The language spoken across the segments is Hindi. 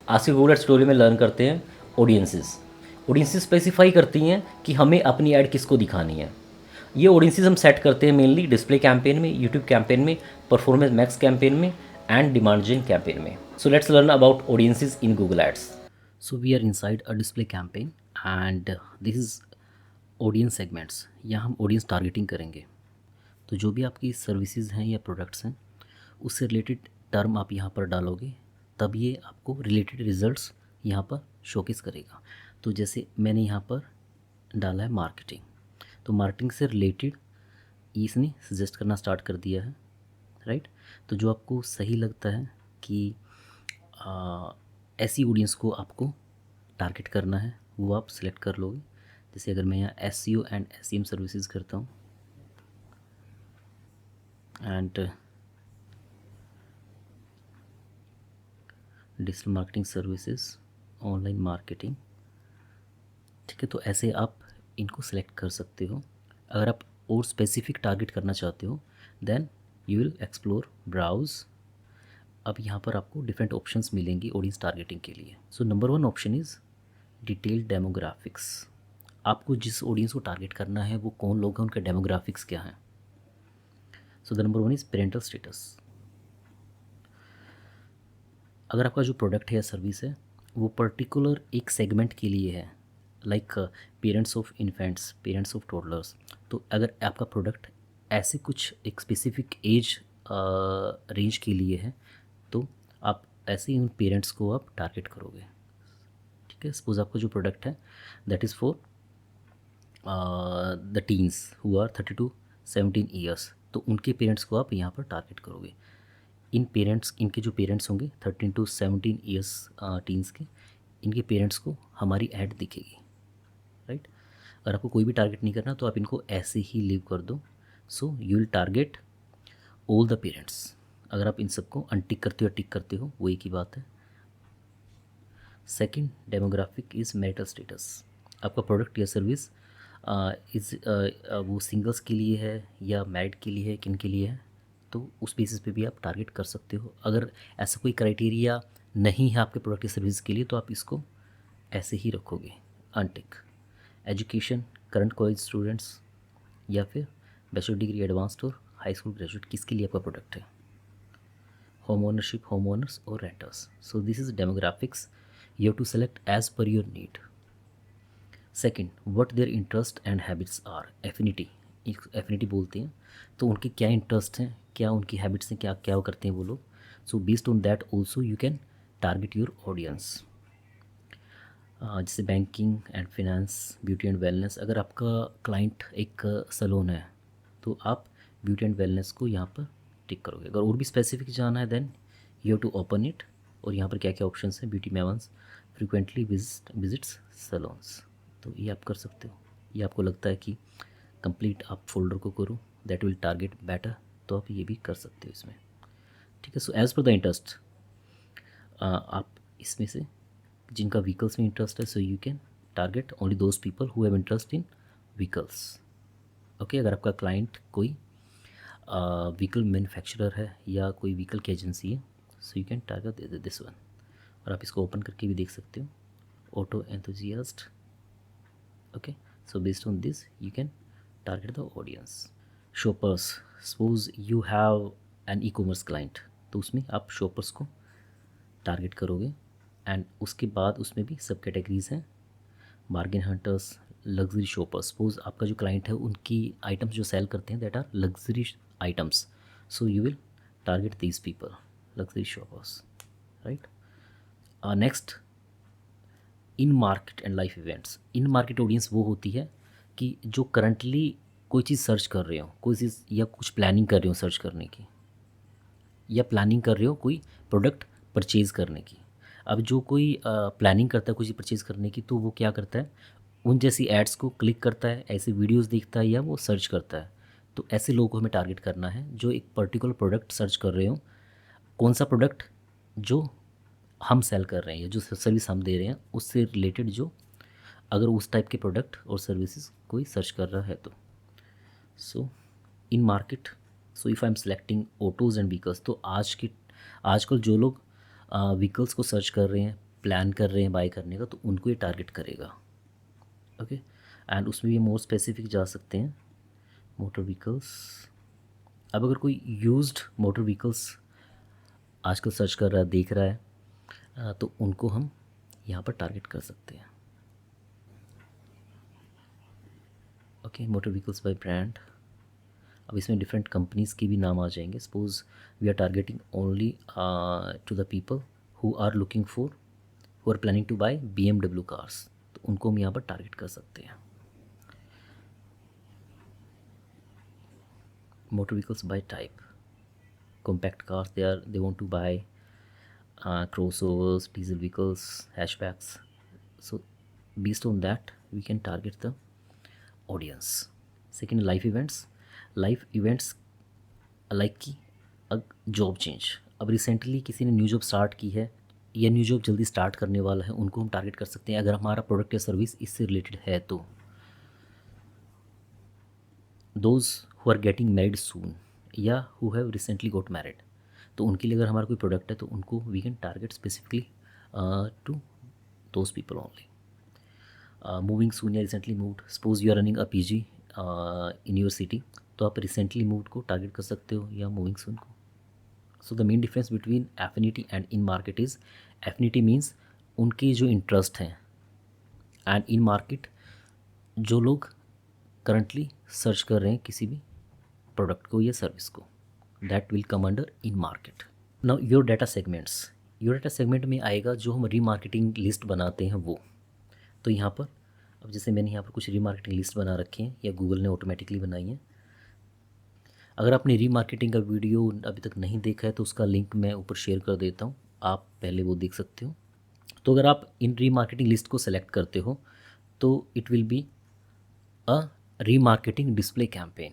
आज के गूगल स्टोरी में लर्न करते हैं ऑडियंसेस। ऑडियंसेस स्पेसिफाई करती हैं कि हमें अपनी ऐड किसको दिखानी है। ये ऑडियंसेस हम सेट करते हैं मेनली डिस्प्ले कैंपेन में, यूट्यूब कैंपेन में, परफॉर्मेंस मैक्स कैंपेन में एंड डिमांड जेन कैंपेन में। So let's learn about audiences in Google ads. So we are inside a display campaign and this is audience segments. यहाँ हम ऑडियंस टारगेटिंग करेंगे। तो जो भी आपकी सर्विसेज हैं या प्रोडक्ट्स हैं उससे रिलेटेड टर्म आप यहाँ पर डालोगे, तब ये आपको रिलेटेड रिजल्ट्स यहाँ पर शोकेस करेगा। तो जैसे मैंने यहाँ पर डाला है मार्केटिंग, तो मार्केटिंग से रिलेटेड इसने सजेस्ट करना स्टार्ट कर दिया है, राइट। तो जो आपको सही लगता है कि ऐसी ऑडियंस को आपको टारगेट करना है वो आप सिलेक्ट कर लोगे। जैसे अगर मैं यहाँ SEO एंड SEM सर्विसेज करता हूँ and digital marketing services, online marketing, ठीक है। तो ऐसे आप इनको सेलेक्ट कर सकते हो। अगर आप और स्पेसिफिक टारगेट करना चाहते हो then you will explore browse. अब यहाँ पर आपको डिफरेंट ऑप्शंस मिलेंगी ऑडियंस टारगेटिंग के लिए। So number 1 option is detailed demographics. आपको जिस ऑडियंस को टारगेट करना है वो कौन लोग हैं, उनके डेमोग्राफिक्स क्या हैं। So the number 1 is parental status. अगर आपका जो प्रोडक्ट है या सर्विस है वो पर्टिकुलर एक सेगमेंट के लिए है, like parents of infants, parents of toddlers, तो अगर आपका प्रोडक्ट ऐसे कुछ एक स्पेसिफिक एज रेंज के लिए है तो आप ऐसे ही उन पेरेंट्स को आप टारगेट करोगे, ठीक है। सपोज आपका जो प्रोडक्ट है that is for the teens who are 30 to 17 years, तो उनके पेरेंट्स को आप यहाँ पर टारगेट करोगे। इनके जो पेरेंट्स होंगे 13 to 17 ईयर्स टीन्स के, इनके पेरेंट्स को हमारी ऐड दिखेगी, राइट। अगर आपको कोई भी टारगेट नहीं करना तो आप इनको ऐसे ही लीव कर दो। सो you will target all the parents. अगर आप इन सबको अनटिक करते हो या टिक करते हो वो एक ही बात है। Second demographic is marital status. आपका प्रोडक्ट या सर्विस इज़ वो सिंगल्स के लिए है या मैरिड के लिए है, किन के लिए है, तो उस बेसिस पे भी आप टारगेट कर सकते हो। अगर ऐसा कोई क्राइटेरिया नहीं है आपके प्रोडक्ट या सर्विस के लिए तो आप इसको ऐसे ही रखोगे untick. Education, current college students या फिर बैचलर डिग्री, एडवांस्ड और हाई स्कूल ग्रेजुएट, किसके लिए आपका प्रोडक्ट है। होम ओनरशिप, होम ओनर्स और renters. So this is demographics you have to select as per your need. Second, what their interest and habits are. Affinity, affinity बोलते हैं, तो उनके क्या इंटरेस्ट हैं, क्या उनकी हैबिट्स हैं, क्या क्या वो करते हैं वो लोग। So based on that also you can target your audience. जैसे banking and finance, beauty and wellness. अगर आपका क्लाइंट एक सैलून है तो आप ब्यूटी एंड वेलनेस को यहाँ पर टिक करोगे। अगर और भी स्पेसिफिक जाना है then you have to open it, और यहाँ पर क्या क्या ऑप्शंस हैं। Beauty mavens frequently visits salons, तो ये आप कर सकते हो। ये आपको लगता है कि कंप्लीट आप फोल्डर को करो दैट विल टारगेट बेटर, तो आप ये भी कर सकते हो इसमें, ठीक है। So as per the interest आप इसमें से जिनका व्हीकल्स में इंटरेस्ट है, so you can target only those people who have interest in vehicles, okay. अगर आपका क्लाइंट कोई व्हीकल मैन्युफैक्चरर है या कोई व्हीकल की एजेंसी है, so you can target this one. और आप इसको ओपन करके भी देख सकते हो, auto enthusiast, okay. So based on this you can target the audience. Shoppers, suppose you have an e commerce client, तो उसमें आप शॉपर्स को टारगेट करोगे। एंड उसके बाद उसमें भी सब कैटेगरीज हैं, bargain hunters, luxury shoppers. Suppose आपका जो क्लाइंट है उनकी आइटम्स जो सेल करते हैं that are luxury items, so you will target these people, luxury shoppers, right. Next, in market and life events. In market audience वो होती है कि जो करंटली कोई चीज़ सर्च कर रहे हो, कोई चीज़ या कुछ प्लानिंग कर रहे हो सर्च करने की, या प्लानिंग कर रहे हो कोई प्रोडक्ट परचेज़ करने की। अब जो कोई प्लानिंग करता है कोई चीज़ परचेज़ करने की, तो वो क्या करता है, उन जैसी एड्स को क्लिक करता है, ऐसे वीडियोस देखता है या वो सर्च करता है। तो ऐसे लोगों को हमें टारगेट करना है जो एक पर्टिकुलर प्रोडक्ट सर्च कर रहे हो। कौन सा प्रोडक्ट जो हम सेल कर रहे हैं या जो सर्विस हम दे रहे हैं उससे रिलेटेड, जो अगर उस टाइप के प्रोडक्ट और सर्विसेज कोई सर्च कर रहा है तो। So in market, so if I am selecting autos and vehicles, तो आजकल जो लोग व्हीकल्स को सर्च कर रहे हैं प्लान कर रहे हैं बाय करने का तो उनको ये टारगेट करेगा। ओके, एंड उसमें भी मोर स्पेसिफिक जा सकते हैं। मोटर व्हीकल्स, अब अगर कोई यूज्ड मोटर व्हीकल्स आजकल सर्च कर रहा है, देख रहा है, तो उनको हम यहाँ पर टारगेट कर सकते हैं। Okay, motor vehicles by brand. अब इसमें डिफरेंट कंपनीज़ के भी नाम आ जाएंगे। Suppose we are targeting only to the people who are looking for, who are planning to buy BMW cars, तो उनको हम यहाँ पर टारगेट कर सकते हैं। Motor vehicles by type, compact cars, they want to buy crossovers, diesel vehicles, hatchbacks. So based on that we can target the audience. Second, life events like कि जॉब चेंज। अब रिसेंटली किसी ने न्यू जॉब स्टार्ट की है या न्यू जॉब जल्दी स्टार्ट करने वाला है, उनको हम टारगेट कर सकते हैं अगर हमारा प्रोडक्ट या सर्विस इससे रिलेटेड है तो। Those who are getting married soon या who have recently got married, तो उनके लिए अगर हमारा कोई प्रोडक्ट है तो उनको we can target specifically to those people only. Moving soon या recently moved, suppose you are running a PG in your city, तो आप रिसेंटली मूव्ड को टारगेट कर सकते हो या मूविंग सून को। So the main difference between affinity and in market is, affinity means उनके जो इंटरेस्ट हैं, एंड इन मार्केट जो लोग करंटली सर्च कर रहे हैं किसी भी प्रोडक्ट को या सर्विस को, that will come under in market. Now your data segments, your data segment में आएगा जो हम रीमार्केटिंग लिस्ट बनाते हैं वो। तो यहाँ पर अब जैसे मैंने यहाँ पर कुछ रीमार्केटिंग लिस्ट बना रखी हैं या गूगल ने ऑटोमेटिकली बनाई है। अगर आपने रीमार्केटिंग का वीडियो अभी तक नहीं देखा है तो उसका लिंक मैं ऊपर शेयर कर देता हूँ, आप पहले वो देख सकते हो। तो अगर आप इन रीमार्केटिंग लिस्ट को सेलेक्ट करते हो तो it will be a remarketing display campaign.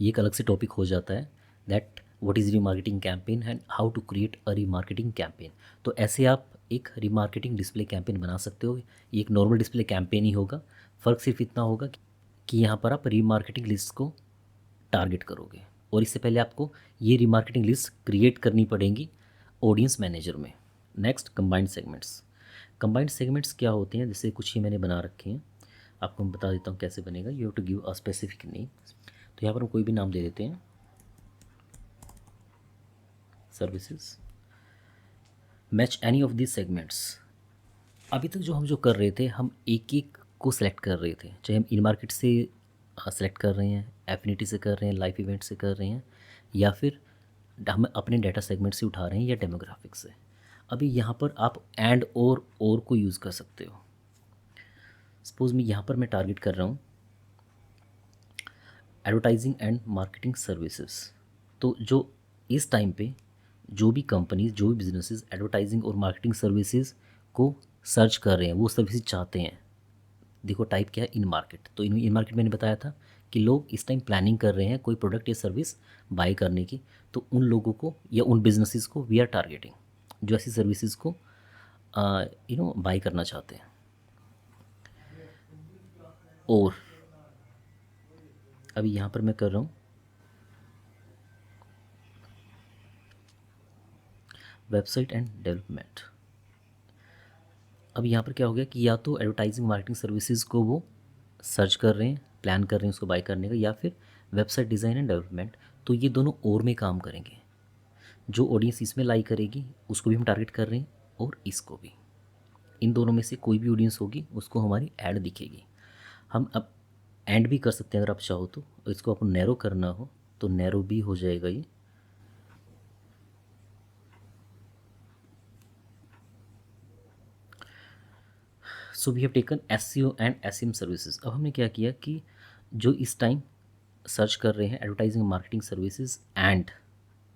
ये एक अलग से टॉपिक हो जाता है, that what is remarketing campaign and how to create a remarketing campaign. तो ऐसे आप एक रीमार्केटिंग डिस्प्ले कैंपेन बना सकते हो। ये एक नॉर्मल डिस्प्ले कैंपेन ही होगा, फ़र्क सिर्फ इतना होगा कि यहाँ पर आप रीमार्केटिंग लिस्ट को टारगेट करोगे, और इससे पहले आपको ये रीमार्केटिंग लिस्ट क्रिएट करनी पड़ेगी ऑडियंस मैनेजर में। Next, combined segments. Combined segments क्या होते हैं, जैसे कुछ ही मैंने बना रखे हैं, आपको मैं बता देता हूँ कैसे बनेगा। You have to give a specific name. तो यहाँ पर हम कोई भी नाम दे देते हैं, services, match any of this segments. अभी तक जो हम कर रहे थे, हम एक एक को सेलेक्ट कर रहे थे, चाहे हम इन मार्केट से सेलेक्ट कर रहे हैं, एफिनिटी से कर रहे हैं, लाइफ इवेंट से कर रहे हैं, या फिर हम अपने डाटा सेगमेंट से उठा रहे हैं या डेमोग्राफिक से। अभी यहाँ पर आप एंड और को यूज़ कर सकते हो। सपोज़ मैं यहाँ पर मैं टारगेट कर रहा हूँ एडवर्टाइजिंग एंड मार्केटिंग सर्विसेज। तो जो इस टाइम पे जो भी कंपनीज, जो भी बिजनेसेस एडवर्टाइजिंग और मार्केटिंग सर्विसेज को सर्च कर रहे हैं, वो सर्विसेज चाहते हैं, देखो टाइप क्या है, इन मार्केट। तो इन मार्केट मैंने बताया था कि लोग इस टाइम प्लानिंग कर रहे हैं कोई प्रोडक्ट या सर्विस बाय करने की, तो उन लोगों को या उन बिजनेसेस को वी आर टारगेटिंग जो ऐसी सर्विसेज को बाय करना चाहते हैं। और अभी यहाँ पर मैं कर रहा हूँ वेबसाइट एंड डेवलपमेंट। अब यहाँ पर क्या हो गया कि या तो एडवर्टाइजिंग मार्केटिंग सर्विसेज को वो सर्च कर रहे हैं, प्लान कर रहे हैं उसको बाय करने का, या फिर वेबसाइट डिज़ाइन एंड डेवलपमेंट। तो ये दोनों और में काम करेंगे। जो ऑडियंस इसमें लाइक करेगी उसको भी हम टारगेट कर रहे हैं, और इसको भी। इन दोनों में से कोई भी ऑडियंस होगी उसको हमारी ऐड दिखेगी। हम अब एंड भी कर सकते हैं अगर आप चाहो तो, इसको आपको नैरो करना हो तो नैरो भी हो जाएगा ये। So we have taken SEO and SEM services. अब हमने क्या किया कि जो इस टाइम सर्च कर रहे हैं advertising marketing services and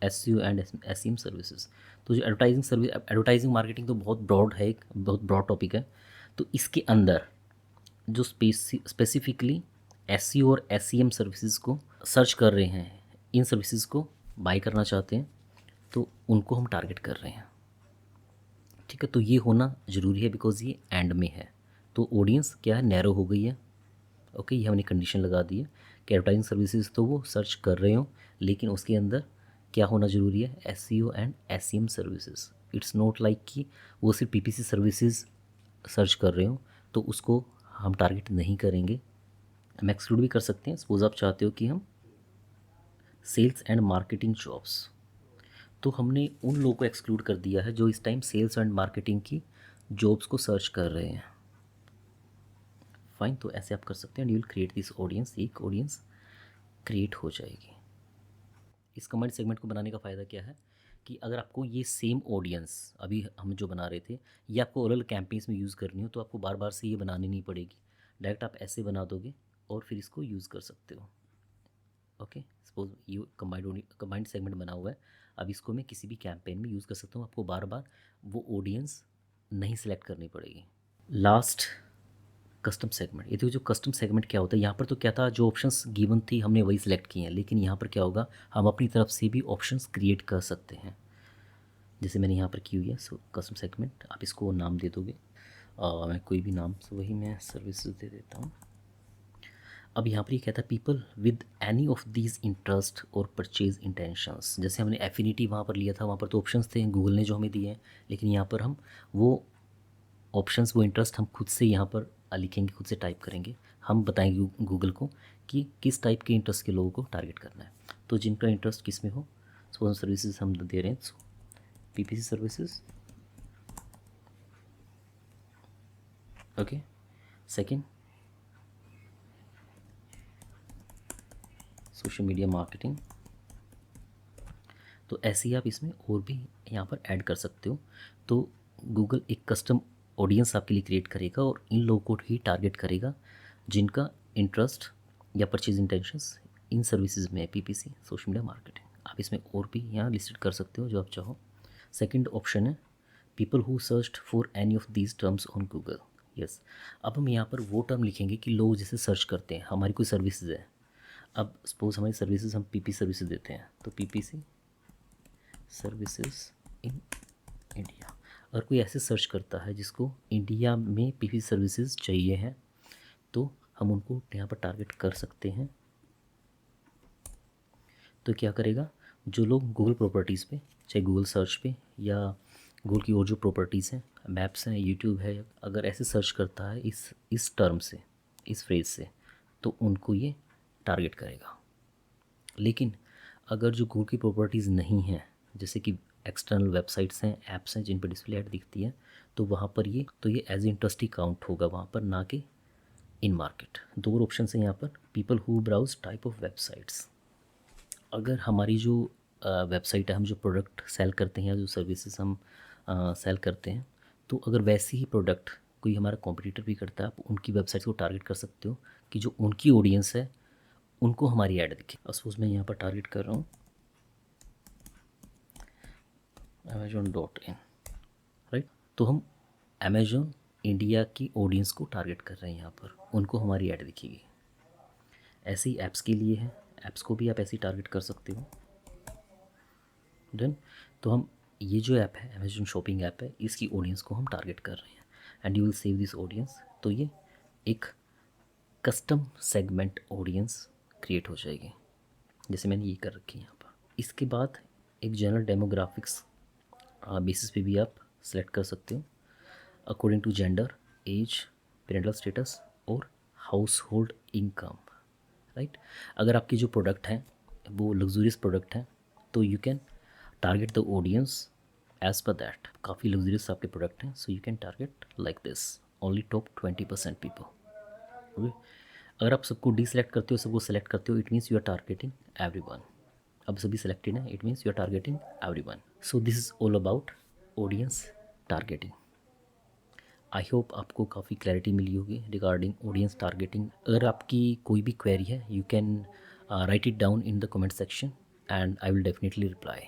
SEO and SEM services, तो जो एडवर्टाइजिंग मार्केटिंग तो बहुत ब्रॉड है, एक बहुत ब्रॉड टॉपिक है। तो इसके अंदर जो स्पेसिफिकली SEO और SEM सर्विसेज को सर्च कर रहे हैं, इन सर्विसेज को बाय करना चाहते हैं, तो उनको हम टारगेट कर रहे हैं। ठीक है, तो ये होना ज़रूरी है बिकॉज ये एंड में है। तो ऑडियंस क्या है, नैरो हो गई है। ओके, ये हमने कंडीशन लगा दी है कि एडवर्टाइजिंग सर्विसेज तो वो सर्च कर रहे हो, लेकिन उसके अंदर क्या होना ज़रूरी है, SEO and SEM services. It's not like कि वो सिर्फ पीपीसी सर्विसेज सर्च कर रहे हो तो उसको हम टारगेट नहीं करेंगे। हम एक्सक्लूड भी कर सकते हैं। सपोज आप चाहते हो कि हम सेल्स एंड मार्केटिंग जॉब्स, तो हमने उन लोगों को एक्सक्लूड कर दिया है जो इस टाइम सेल्स एंड मार्केटिंग की जॉब्स को सर्च कर रहे हैं। फाइन, तो ऐसे आप कर सकते हैं। You will create this audience, एक ऑडियंस क्रिएट हो जाएगी। इस कमेंट सेगमेंट को बनाने का फ़ायदा क्या है कि अगर आपको ये सेम ऑडियंस अभी हम जो बना रहे थे ये आपको अलग कैंपेन्स में यूज़ करनी हो तो आपको बार बार से ये बनानी नहीं पड़ेगी। डायरेक्ट आप ऐसे बना दोगे और फिर इसको यूज़ कर सकते हो। ओके, सपोज ये कंबाइंड सेगमेंट बना हुआ है। अब इसको मैं किसी भी कैंपेन में यूज़ कर सकता हूँ। आपको बार बार वो ऑडियंस नहीं सिलेक्ट करनी पड़ेगी। Last, custom segment. ये देखो जो कस्टम सेगमेंट क्या होता है, यहाँ पर तो क्या था, जो ऑप्शंस गिवन थी हमने वही सिलेक्ट किए हैं, लेकिन यहाँ पर क्या होगा, हम अपनी तरफ से भी ऑप्शंस क्रिएट कर सकते हैं, जैसे मैंने यहाँ पर की हुई है। सो कस्टम सेगमेंट, आप इसको नाम दे दोगे, मैं कोई भी नाम, सो वही मैं सर्विसेज दे देता हूँ। अब यहाँ पर ये कहता है people with any of these interest और परचेज इंटेंशंस। जैसे हमने एफिनिटी वहाँ पर लिया था, वहाँ पर तो ऑप्शंस थे गूगल ने जो हमें दिए हैं, लेकिन यहाँ पर हम वो ऑप्शंस, वो इंटरेस्ट हम खुद से यहाँ पर लिखेंगे, खुद से टाइप करेंगे। हम बताएंगे गूगल को कि किस टाइप के इंटरेस्ट के लोगों को टारगेट करना है। तो जिनका इंटरेस्ट किस में हो, सपोज सर्विसेज हम दे रहे हैं, so PPC services. Okay, second social media marketing. तो ऐसे ही आप इसमें और भी यहाँ पर ऐड कर सकते हो। तो गूगल एक कस्टम ऑडियंस आपके लिए क्रिएट करेगा और इन लोगों को ही टारगेट करेगा जिनका इंटरेस्ट या परचेज इंटेंशंस इन सर्विसेज में है, पीपीसी, सोशल मीडिया मार्केटिंग। आप इसमें और भी यहाँ लिस्टेड कर सकते हो जो आप चाहो। सेकंड ऑप्शन है people who searched for any of these terms on Google. Yes, अब हम यहाँ पर वो टर्म लिखेंगे कि लोग जैसे सर्च करते हैं, हमारी कोई सर्विसेज है। अब सपोज हमारी सर्विसेज, हम पीपी सर्विसेज देते हैं, तो पीपीसी सर्विसेज इन इंडिया। अगर कोई ऐसे सर्च करता है जिसको इंडिया में पीपी सर्विसेज चाहिए हैं, तो हम उनको यहाँ पर टारगेट कर सकते हैं। तो क्या करेगा, जो लोग गूगल प्रॉपर्टीज़ पे, चाहे गूगल सर्च पे या गूगल की और जो प्रॉपर्टीज़ हैं, मैप्स हैं, यूट्यूब है, अगर ऐसे सर्च करता है इस टर्म से, इस फ्रेज से, तो उनको ये टारगेट करेगा। लेकिन अगर जो गूगल की प्रॉपर्टीज़ नहीं हैं, जैसे कि एक्सटर्नल वेबसाइट्स हैं, ऐप्स हैं जिन पर डिस्प्ले ऐड दिखती है, तो वहाँ पर ये एज इंटरेस्ट ही काउंट होगा वहाँ पर, ना कि इन मार्केट। दो और ऑप्शन हैं यहाँ पर, people who browse type of websites. अगर हमारी जो वेबसाइट है, हम जो प्रोडक्ट सेल करते हैं या जो सर्विसेज हम सेल करते हैं, तो अगर वैसे ही प्रोडक्ट कोई हमारा कॉम्पिटिटर भी करता है, आप उनकी वेबसाइट को टारगेट कर सकते हो कि जो उनकी ऑडियंस है उनको हमारी ऐड दिखे। सपोज मैं यहाँ पर टारगेट कर रहा हूँ Amazon.in, राइट। तो हम अमेजोन इंडिया की ऑडियंस को टारगेट कर रहे हैं, यहाँ पर उनको हमारी ऐड दिखेगी। ऐसे ही ऐप्स के लिए है, ऐप्स को भी आप ऐसे ही टारगेट कर सकते हो। देन तो हम ये जो ऐप है, अमेजोन शॉपिंग ऐप है, इसकी ऑडियंस को हम टारगेट कर रहे हैं and you will save this audience. तो ये एक कस्टम सेगमेंट ऑडियंस क्रिएट हो जाएगी, जैसे मैंने ये कर रखी है यहाँ पर। इसके बाद एक जनरल डेमोग्राफिक्स बेसिस पे भी आप सेलेक्ट कर सकते हो, according to gender, age, parental status और हाउस होल्ड इनकम, राइट। अगर आपके जो प्रोडक्ट हैं वो लग्जूरियस प्रोडक्ट हैं, तो you can target the audience as per that. काफ़ी लग्जूरियस आपके प्रोडक्ट हैं, so you can target like this, only top 20% people. Okay, अगर आप सबको डीसेलेक्ट करते हो, सबको सेलेक्ट करते हो, it means you are targeting everyone. अब सभी सेलेक्टेड हैं, it means you are targeting everyone. So this is all about audience targeting. I hope आपको काफ़ी क्लैरिटी मिली होगी रिगार्डिंग ऑडियंस टारगेटिंग। अगर आपकी कोई भी क्वेरी है, you can write it down in the comment section and I will definitely reply.